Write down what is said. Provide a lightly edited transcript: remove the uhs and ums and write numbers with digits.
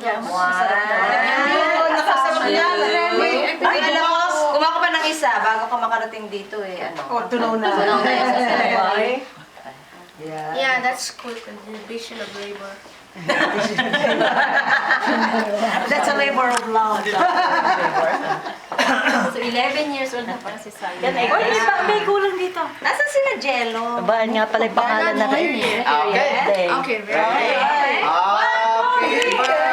dyan. Masarap na. Ayun, nakasama niya. Ay, alam mo, kumain ka pa ng isa bago ka makarating dito eh. Ano? Oh, tunaw na. Tunaw na yung Sabay. Yeah, that's cool. Division of labor. That's a labor of love. So 11 years old na pala si Simon. Yan ay, may kulang dito. Nasaan sila Jello? Bahan nga pala yung pangalan na rin. Okay. Okay, very good. Happy birthday